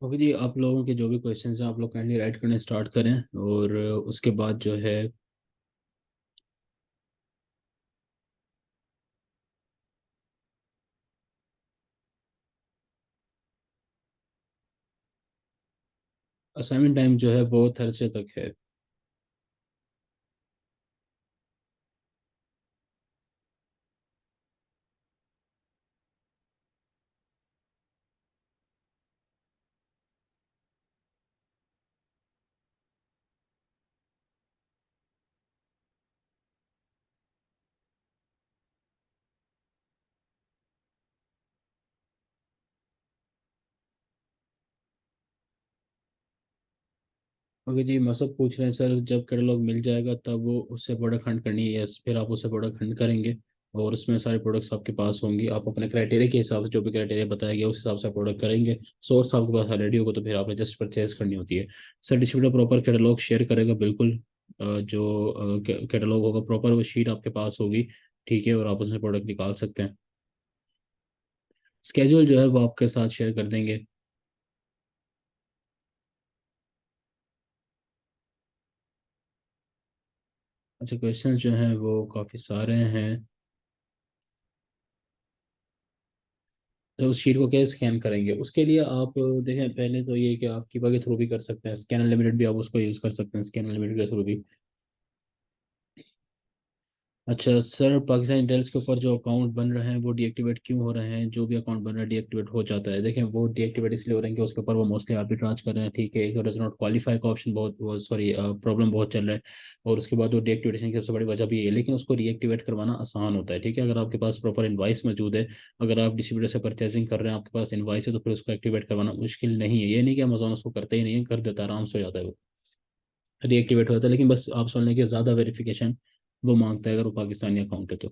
Okay जी, आप लोगों के जो भी क्वेश्चंस हैं आप लोग काइंडली राइट करने स्टार्ट करें। और उसके बाद जो है असाइनमेंट टाइम जो है वो थर्सडे तक है। ओके जी, मसद पूछ रहे हैं सर, जब कैटलॉग मिल जाएगा तब वो उससे प्रोडक्ट हंट करनी है? यस, फिर आप उससे प्रोडक्ट हंट करेंगे और उसमें सारे प्रोडक्ट्स आपके पास होंगी। आप अपने क्राइटेरिया के हिसाब से, जो भी क्राइटेरिया बताया गया उस हिसाब से प्रोडक्ट करेंगे। सोर्स आपके पास ऑलरेडी होगा तो फिर आपने जस्ट परचेज करनी होती है। Sir distributor proper catalogue share करेगा बिल्कुल। जो कैटलॉग होगा प्रॉपर वो शीट आपके पास होगी। ठीक है, और आप उसमें प्रोडक्ट निकाल सकते हैं। स्केड्यूल जो है वो आपके साथ शेयर कर देंगे। अच्छा, क्वेश्चन जो हैं वो काफ़ी सारे हैं। तो उस शीट को कैसे स्कैन करेंगे उसके लिए आप देखें, पहले तो ये कि आप कीपा के थ्रू भी कर सकते हैं, स्कैन अनलिमिटेड भी आप उसको यूज़ कर सकते हैं, स्कैन अनलिमिटेड के थ्रू भी। अच्छा सर, पाकिस्तान इंटेलिजेंस के ऊपर जो अकाउंट बन रहे हैं वो डीएक्टिवेट क्यों हो रहे हैं? जो भी अकाउंट बन रहा है डीएक्टिवेट हो जाता है। देखें, वो डीएक्टिवेट इसलिए हो रहे हैं कि उसके ऊपर वो मोस्टली आर्बिट्राज कर रहे हैं। ठीक है, एक डज नॉट क्वालिफाई का ऑप्शन बहुत सॉरी प्रॉब्लम बहुत चल रहा है। और उसके बाद वो डीएक्टिवेशन की सबसे बड़ी वजह भी है, लेकिन उसको रीएक्टिवेट करवाना आसान होता है। ठीक है, अगर आपके पास प्रॉपर इनवाइस मौजूद है, अगर आप डिस्ट्रीब्यूटर से परचेजिंग कर रहे हैं, आपके पास इनवाइस है, तो फिर उसको एक्टिवेट करवाना मुश्किल नहीं है। ये नहीं कि अमेजोन उसको करते ही नहीं है, कर देता है, आराम से हो जाता है वो रीएक्टिवेट होता है। लेकिन बस आप समझ लें कि ज़्यादा वेरिफिकेशन वो मांगता है अगर वो पाकिस्तानी अकाउंट है तो।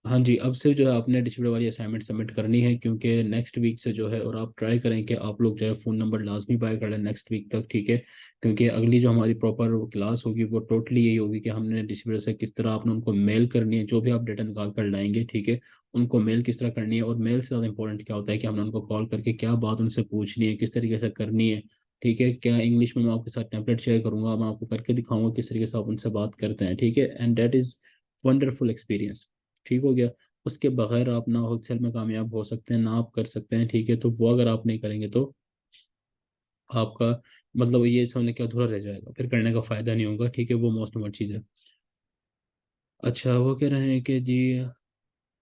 हाँ जी, अब से जो है आपने डिस्प्ले वाली असाइनमेंट सबमिट करनी है, क्योंकि नेक्स्ट वीक से जो है, और आप ट्राई करें कि आप लोग जो है फ़ोन नंबर लाजमी बाय कर लें नेक्स्ट वीक तक। ठीक है, क्योंकि अगली जो हमारी प्रॉपर क्लास होगी वो टोटली यही होगी कि हमने डिस्प्ले से किस तरह आपने उनको मेल करनी है, जो भी आप डेटा निकाल कर लाएंगे। ठीक है, उनको मेल किस तरह करनी है, और मेल से ज़्यादा इंपॉर्टेंट क्या होता है कि हमने उनको कॉल करके क्या बात उनसे पूछनी है, किस तरीके से करनी है। ठीक है, क्या इंग्लिश में मैं आपके साथ टेम्पलेट शेयर करूंगा, मैं आपको करके दिखाऊंगा किस तरीके से आप उनसे बात करते हैं। ठीक है, and that is wonderful experience. ठीक हो गया। उसके बगैर आप ना होलसेल में कामयाब हो सकते हैं ना आप कर सकते हैं। ठीक है, तो वो अगर आप नहीं करेंगे तो आपका मतलब ये समझने के अधूरा रह जाएगा, फिर करने का फायदा नहीं होगा। ठीक है, वो मोस्ट नंबर चीज़ है। अच्छा, वो कह रहे हैं कि जी,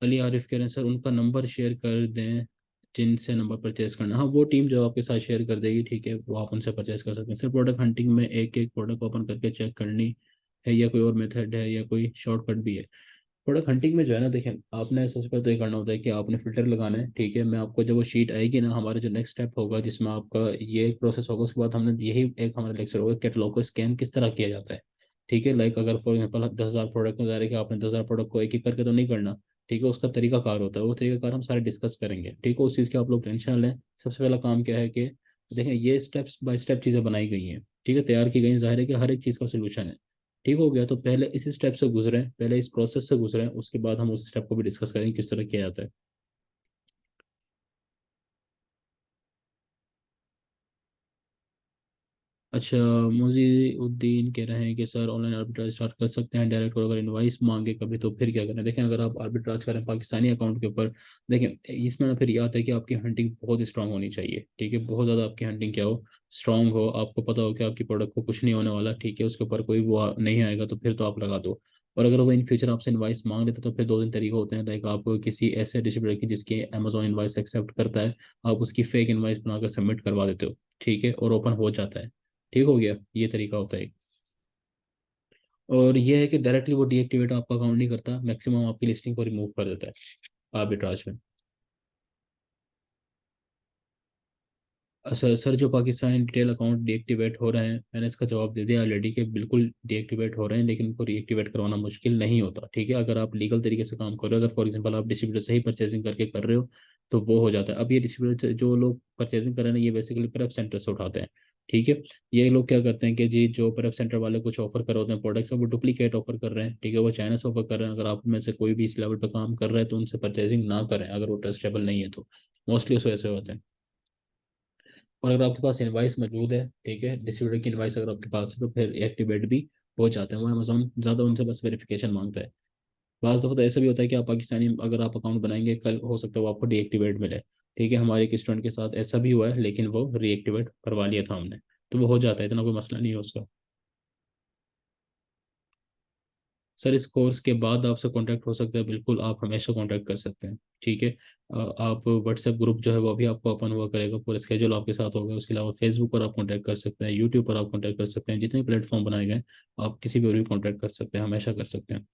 अली आरिफ कह रहे हैं सर उनका नंबर शेयर कर दें जिनसे नंबर परचेज करना। हाँ, वो टीम जो आपके साथ शेयर कर देगी। ठीक है, वो आप उनसे परचेज कर सकते हैं। सर प्रोडक्ट हंटिंग में एक एक प्रोडक्ट ओपन करके चेक करनी है, या कोई और मेथड है, या कोई शॉर्टकट भी है? प्रोडक्ट हंटिंग में जो है ना, देखें, आपने सबसे पहले तो ये करना होता है कि आपने फिल्टर लगाना है। ठीक है, मैं आपको जब वो शीट आएगी ना, हमारा जो नेक्स्ट स्टेप होगा जिसमें आपका ये प्रोसेस होगा, उसके बाद हमने यही एक हमारा लेक्चर होगा कैटलॉग को स्कैन किस तरह किया जाता है। ठीक है, लाइक अगर फॉर एग्जाम्पल 10,000 प्रोडक्ट नजर आ रहे हैं कि आपने 10,000 प्रोडक्ट को एक एक करके तो नहीं करना। ठीक है, उसका तरीका कार होता है, वो तरीका कार हम सारे डिस्कस करेंगे। ठीक है, उस चीज़ के आप लोग टेंशन ना लें। सबसे पहला काम क्या है कि देखें, ये स्टेप्स बाय स्टेप चीज़ें बनाई गई हैं। ठीक है, तैयार की गई हैं, जाहिर है कि हर एक चीज़ का सोल्यूशन है। ठीक हो गया, तो पहले इस स्टेप से गुजरें, पहले इस प्रोसेस से गुजरें, उसके बाद हम उस स्टेप को भी डिस्कस करेंगे किस तरह किया जाता है। अच्छा, मुजीउद्दीन कह रहे हैं कि सर ऑनलाइन आर्बिट्राज स्टार्ट कर सकते हैं डायरेक्ट, और अगर इनवाइस मांगे कभी तो फिर क्या करें? देखें, अगर आप आर्बिट्राज करें पाकिस्तानी अकाउंट के ऊपर, देखें इसमें ना फिर ये आता है कि आपकी हंटिंग बहुत स्ट्रांग होनी चाहिए। ठीक है, बहुत ज़्यादा आपकी हंटिंग क्या हो, स्ट्रांग हो, आपको पता हो कि आपकी प्रोडक्ट को कुछ नहीं होने वाला। ठीक है, उसके ऊपर कोई वो नहीं आएगा तो फिर तो आप लगा दो। और अगर वो इन फ्यूचर आपसे इनवाइस मांग लेते तो फिर दो तीन तरीके होते हैं, लाइक आप किसी ऐसे डिस्ट्रीब्यूटर की जिसकी अमेजोन इनवाइस एक्सेप्ट करता है, आप उसकी फेक इनवाइस बनाकर सबमिट करवा देते हो। ठीक है, और ओपन हो जाता है। ठीक हो गया, ये तरीका होता है। और ये है कि डायरेक्टली वो डीएक्टिवेट आपका अकाउंट नहीं करता, मैक्सिमम आपकी लिस्टिंग को रिमूव कर देता है आर्बिट्राज में। अच्छा सर, जो पाकिस्तानी डिटेल अकाउंट डीएक्टिवेट हो रहे हैं, मैंने इसका जवाब दे दिया ऑलरेडी कि बिल्कुल डीएक्टिवेट हो रहे हैं, लेकिन उनको रीएक्टिवेट करवाना मुश्किल नहीं होता। ठीक है, अगर आप लीगल तरीके से काम कर रहे हो, अगर फॉर एग्जांपल आप डिस्ट्रीब्यूटर से ही परचेजिंग करके कर रहे हो, तो वो हो जाता है। अब ये डिस्ट्रीब्यूटर जो लोग परचेजिंग कर रहे हैं, ये बेसिकली प्रेप सेंटर से उठाते हैं। ठीक है, ये लोग क्या करते हैं कि जी, जो प्रेप सेंटर वाले कुछ ऑफर कर रहे होते हैं प्रोडक्ट्स, वो डुप्लीकेट ऑफर कर रहे हैं। ठीक है, वो चाइना से ऑफर कर रहे हैं। अगर आप में से कोई भी इस लेवल पर काम कर रहा है तो उनसे परचेजिंग ना करें, अगर वो ट्रस्टेबल नहीं है तो। मोस्टली उस वजह से होते हैं। और अगर आपके पास इनवाइस मौजूद है, ठीक है, डिस्ट्रीब्यूटर की इनवाइस अगर आपके पास है, तो फिर एक्टिवेट भी हो जाते हैं। वो अमेजोन ज़्यादा उनसे बस वेरिफिकेशन मांगता है। बाज़ दफ़ा तो ऐसा भी होता है कि आप पाकिस्तानी अगर आप अकाउंट बनाएंगे, कल हो सकता है वो आपको डीएक्टिवेट मिले। ठीक है, हमारे एक स्टूडेंट के साथ ऐसा भी हुआ है, लेकिन वो रीएक्टिवेट करवा लिया था हमने। तो वो हो जाता है, इतना कोई मसला नहीं है उसका। सर इस कोर्स के बाद आपसे कांटेक्ट हो सकता है, बिल्कुल आप हमेशा कांटेक्ट कर सकते हैं। ठीक है, आप व्हाट्सएप ग्रुप जो है वो भी आपको ओपन हुआ करेगा, पूरा स्केड्यूल आपके साथ होगा। उसके अलावा फेसबुक पर आप कांटेक्ट कर सकते हैं, यूट्यूब पर आप कांटेक्ट कर सकते हैं, जितने प्लेटफॉर्म बनाए गए हैं, आप किसी पर भी कांटेक्ट कर सकते हैं, हमेशा कर सकते हैं।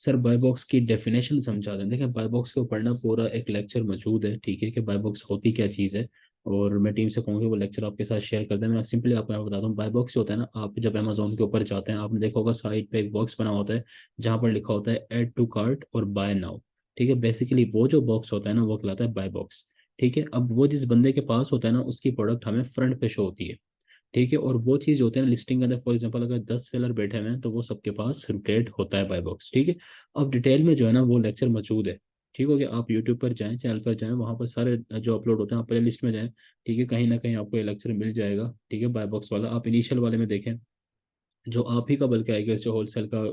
सर बाय बॉक्स की डेफिनेशन समझा दें। देखिए बाय बॉक्स के ऊपर ना पूरा एक लेक्चर मौजूद है, ठीक है, कि बाय बॉक्स होती क्या चीज़ है। और मैं टीम से कहूँगी वो लेक्चर आपके साथ शेयर कर दें। मैं सिंपली आपको मैं बताता हूँ, बाय बॉक्स होता है ना, आप जब अमेजोन के ऊपर जाते हैं, आपने देखा होगा साइड पे एक बॉक्स बना होता है जहाँ पर लिखा होता है ऐड टू कार्ट और बाय नाउ। ठीक है, बेसिकली वो जो बॉक्स होता है ना वो कहलाता है बाय बॉक्स। ठीक है, अब वो जिस बंदे के पास होता है ना उसकी प्रोडक्ट हमें फ्रंट पे शो होती है। ठीक है, और वो चीज़ होती है ना लिस्टिंग के अंदर, फॉर एग्जांपल अगर 10 सेलर बैठे हुए हैं तो वो सबके पास रोटेट होता है बाय बॉक्स। ठीक है, अब डिटेल में जो है ना वो लेक्चर मौजूद है। ठीक हो गया, आप यूट्यूब पर जाएं, चैनल पर जाएं, वहाँ पर सारे जो अपलोड होते हैं आप प्ले लिस्ट में जाएं। ठीक है, कहीं ना कहीं आपको ये लेक्चर मिल जाएगा। ठीक है, बाय बॉक्स वाला आप इनिशियल वाले में देखें, जो आप ही का बल्कि आई गेस जो होलसेल का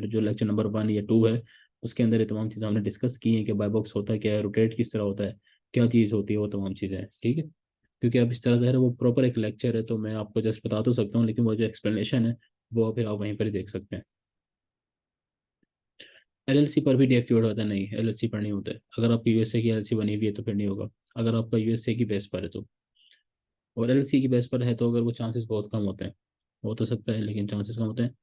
जो लेक्चर नंबर 1 या 2 है, उसके अंदर ये तमाम चीज़ें हमने डिस्कस की हैं कि बाय बॉक्स होता है क्या है, रोटेट किस तरह होता है, क्या चीज़ होती है, वो तमाम चीज़ें हैं। ठीक है, क्योंकि अब इस तरह से है वो प्रॉपर एक लेक्चर है, तो मैं आपको जस्ट बता तो सकता हूँ, लेकिन वो जो एक्सप्लेनेशन है वो फिर आप वहीं पर ही देख सकते हैं। एलएलसी पर भी डीएक्टिवेट होता है? नहीं, एलएलसी पर नहीं होता है। अगर आपकी यूएसए की एलएलसी बनी हुई है तो फिर नहीं होगा, अगर आपका यूएसए की बेस पर है तो। और एलएलसी की बेस पर है तो अगर वो चांसेस बहुत कम होते हैं। हो तो सकता है लेकिन चांसेस कम होते हैं।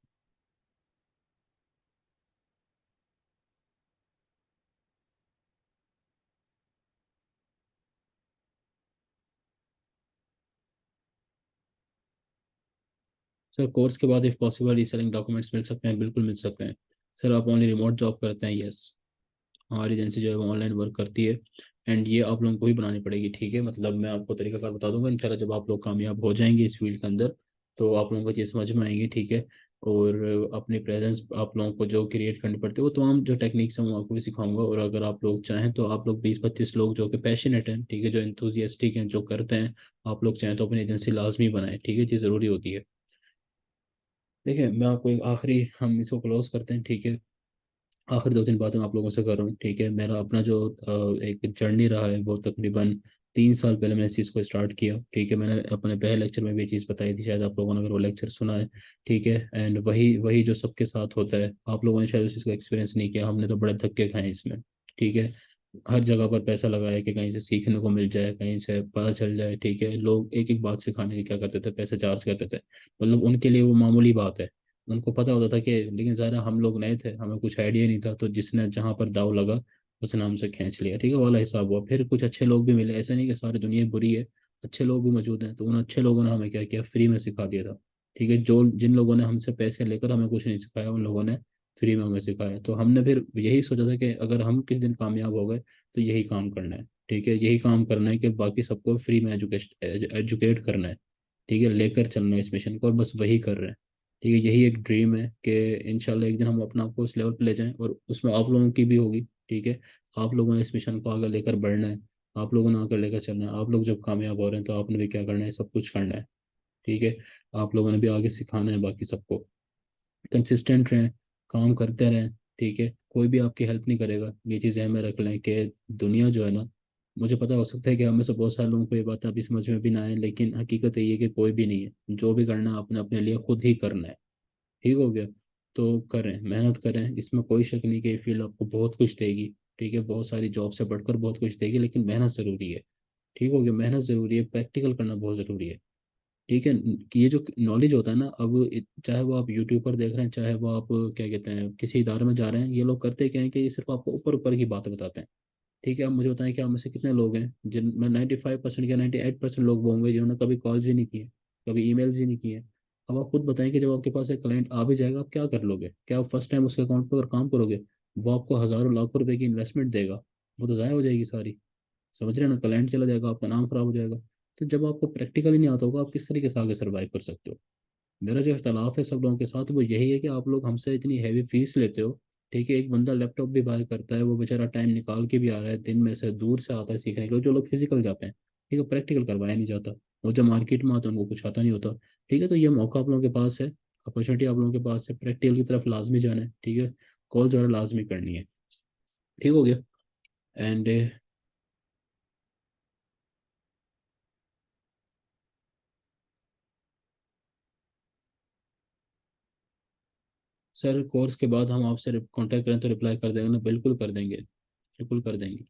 सर कोर्स के बाद इफ पॉसिबल रीसेलिंग डॉक्यूमेंट्स मिल सकते हैं? बिल्कुल मिल सकते हैं। सर आप ओनली रिमोट जॉब करते हैं? यस, हमारी एजेंसी जो है वो ऑनलाइन वर्क करती है। एंड ये आप लोगों को ही बनानी पड़ेगी। ठीक है, मतलब मैं आपको तरीकाकार बता दूंगा इंशाल्लाह, जब आप लोग कामयाब हो जाएंगे इस फील्ड के अंदर तो आप लोगों को चीज़ समझ में आएंगी। ठीक है, और अपनी प्रेजेंस आप लोगों को जो क्रिएट करनी पड़ती है वो तमाम जो टेक्निक्स हैं वो आपको भी सिखाऊंगा। और अगर आप लोग चाहें तो आप लोग 20-25 लोग जो कि पैशनेट हैं, ठीक है, जो इंथुजियास्टिक हैं, जो करते हैं, आप लोग चाहें तो अपनी एजेंसी लाजमी बनाएं। ठीक है, चीज़ ज़रूरी होती है। देखिए मैं आपको एक आखिरी, हम इसको क्लोज करते हैं। ठीक है, आखिर 2-3 बातें मैं आप लोगों से कर रहा हूँ। ठीक है, मेरा अपना जो एक जर्नी रहा है वो तकरीबन 3 साल पहले मैंने इस चीज़ को स्टार्ट किया। ठीक है, मैंने अपने पहले लेक्चर में भी ये चीज़ बताई थी, शायद आप लोगों ने अगर वो लेक्चर सुना है। ठीक है, एंड वही वही जो सबके साथ होता है, आप लोगों ने शायद उस चीज़ को एक्सपीरियंस नहीं किया, हमने तो बड़े धक्के खाए इसमें। ठीक है, हर जगह पर पैसा लगाया कि कहीं से सीखने को मिल जाए, कहीं से पता चल जाए। ठीक है, लोग एक एक बात सिखाने के क्या करते थे, पैसे चार्ज करते थे, मतलब उनके लिए वो मामूली बात है। उनको पता होता था कि, लेकिन ज़रा हम लोग नए थे, हमें कुछ आइडिया नहीं था, तो जिसने जहाँ पर दाव लगा उसने हमसे खींच लिया। ठीक है, वाला हिसाब हुआ। फिर कुछ अच्छे लोग भी मिले, ऐसा नहीं कि सारी दुनिया ही बुरी है, अच्छे लोग भी मौजूद हैं। तो उन अच्छे लोगों ने हमें क्या किया, फ्री में सिखा दिया था। ठीक है, जो जिन लोगों ने हमसे पैसे लेकर हमें कुछ नहीं सिखाया, उन लोगों ने फ्री में हमें सिखाया। तो हमने फिर यही सोचा था कि अगर हम किस दिन कामयाब हो गए तो यही काम करना है। ठीक है, यही काम करना है कि बाकी सबको फ्री में एजुकेट करना है। ठीक है, लेकर चलना है इस मिशन को, और बस वही कर रहे हैं। ठीक है, यही एक ड्रीम है कि इंशाल्लाह एक दिन हम अपना आपको उस लेवल पे ले जाएं, और उसमें आप लोगों की भी होगी। ठीक है, आप लोगों ने इस मिशन को आगे लेकर बढ़ना है, आप लोगों ने आगे लेकर चलना है। आप लोग जब कामयाब हो रहे हैं तो आपने भी क्या करना है, सब कुछ करना है। ठीक है, आप लोगों ने भी आगे सिखाना है बाकी सबको। कंसिस्टेंट रहें, काम करते रहें। ठीक है, कोई भी आपकी हेल्प नहीं करेगा, ये चीज़ में रख लें कि दुनिया जो है ना, मुझे पता हो सकता है कि हमें से बहुत सारे लोगों को ये बात अभी समझ में भी ना आए, लेकिन हकीकत ये है कि कोई भी नहीं है, जो भी करना है आपने अपने लिए खुद ही करना है। ठीक हो गया, तो करें, मेहनत करें, इसमें कोई शक नहीं कि ये फील्ड आपको बहुत कुछ देगी। ठीक है, बहुत सारी जॉब से बढ़कर बहुत कुछ देगी, लेकिन मेहनत ज़रूरी है। ठीक हो गया, मेहनत ज़रूरी है, प्रैक्टिकल करना बहुत ज़रूरी है। ठीक है, कि ये जो नॉलेज होता है ना, अब चाहे वो आप यूट्यूब पर देख रहे हैं, चाहे वो आप क्या कहते हैं किसी इदारे में जा रहे हैं, ये लोग करते क्या है कि ये सिर्फ आपको ऊपर ऊपर की बात बताते हैं। ठीक है, अब मुझे बताएं कि आप में से कितने लोग हैं, जिन में 95% या 98% लोग वो होंगे जिन्होंने कभी कॉल्स ही नहीं किए, कभी ईमेल्स ही नहीं किए। अब आप खुद बताएं कि जब आपके पास एक क्लाइंट आ भी जाएगा आप क्या कर लोगे? क्या आप फर्स्ट टाइम उसके अकाउंट पर अगर काम करोगे, वो आपको हज़ारों लाखों रुपए की इन्वेस्टमेंट देगा, वो तो ज़ाया हो जाएगी सारी। समझ रहे हैं ना, क्लाइंट चला जाएगा, आपका नाम खराब हो जाएगा। तो जब आपको प्रैक्टिकली नहीं आता होगा आप किस तरीके से आगे सर्वाइव कर सकते हो? मेरा जो इख्तलाफ है सब लोगों के साथ वो यही है कि आप लोग हमसे इतनी हैवी फीस लेते हो। ठीक है, एक बंदा लैपटॉप भी बाय करता है, वो बेचारा टाइम निकाल के भी आ रहा है, दिन में से दूर से आता है सीखने के लिए। जो लोग फिजिकल जाते हैं, ठीक है, प्रैक्टिकल करवाया नहीं जाता। वो जब मार्केट में आते हैं उनको कुछ आता नहीं होता। ठीक है, तो ये मौका आप लोगों के पास है, अपॉर्चुनिटी आप लोगों के पास है, प्रैक्टिकल की तरफ लाजमी जाना है। ठीक है, कॉल जो है लाजमी करनी है। ठीक हो गया। एंड सर, कोर्स के बाद हम आपसे कांटेक्ट करें तो रिप्लाई कर देंगे ना? बिल्कुल कर देंगे, बिल्कुल कर देंगे।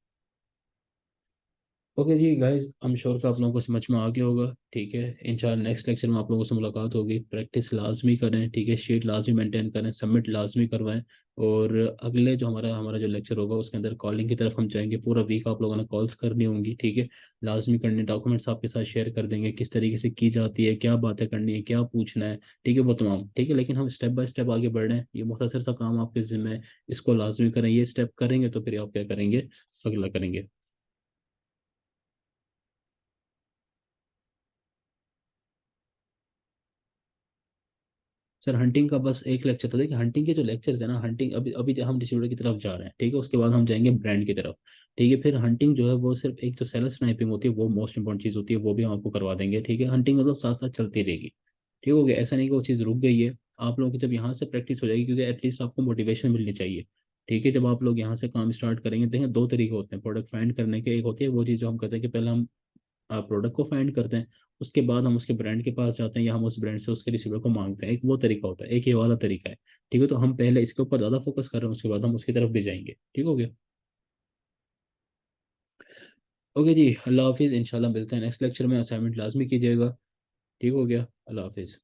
Okay ji guys, I am sure कि आप लोगों को समझ में आ गया होगा। ठीक है, इंशाल्लाह नेक्स्ट लेक्चर में आप लोगों से मुलाकात होगी। प्रैक्टिस लाजमी करें, ठीक है, शीट लाजमी मेंटेन करें, सबमिट लाजमी करवाएं। और अगले जो हमारा हमारा जो लेक्चर होगा उसके अंदर कॉलिंग की तरफ हम जाएंगे। पूरा वीक आप लोगों ने कॉल्स करनी होंगी, ठीक है, लाजमी करनी। डॉक्यूमेंट्स आपके साथ शेयर कर देंगे, किस तरीके से की जाती है, क्या बातें करनी है, क्या पूछना है, ठीक है, वो तमाम। ठीक है, लेकिन हम स्टेप बाय स्टेप आगे बढ़ रहे हैं। ये मुख्तसर सा काम आपके जिम्मे है, इसको लाजमी करें। ये स्टेप करेंगे तो फिर आप क्या करेंगे, अगला करेंगे। सर, हंटिंग का बस एक लेक्चर था। देखिए, हंटिंग के जो लेक्चर्स है ना, हंटिंग अभी अभी हम डिस्ट्रीब्यूटर की तरफ जा रहे हैं, ठीक है, उसके बाद हम जाएंगे ब्रांड की तरफ। ठीक है, फिर हंटिंग जो है वो सिर्फ एक जो सेलर स्नाइपिंग होती है वो मोस्ट इंपॉर्टेंट चीज़ होती है, वो भी हम आपको करवा देंगे। ठीक है, हंटिंग मतलब साथ साथ चलती रहेगी। ठीक हो गया, ऐसा नहीं कि वो चीज़ रुक गई है। आप लोगों की जब यहाँ से प्रैक्टिस हो जाएगी, क्योंकि एटलीस्ट आपको मोटिवेशन मिलनी चाहिए। ठीक है, जब आप लोग यहाँ से काम स्टार्ट करेंगे, देखें दो तरीके होते हैं प्रोडक्ट फाइंड करने के। एक होती है वो चीज़ जो हम करते हैं कि पहले हम प्रोडक्ट को फाइंड करते हैं, उसके बाद हम उसके ब्रांड के पास जाते हैं, या हम उस ब्रांड से उसके रिसीवर को मांगते हैं। एक वो तरीका होता है, एक ये वाला तरीका है। ठीक है, तो हम पहले इसके ऊपर ज़्यादा फोकस कर रहे हैं, उसके बाद हम उसकी तरफ भी जाएंगे। ठीक हो गया। ओके जी, अल्लाह हाफिज़। इंशाल्लाह मिलते हैं नेक्स्ट लेक्चर में। असाइनमेंट लाजमी कीजिएगा। ठीक हो गया, अल्लाह हाफिज़।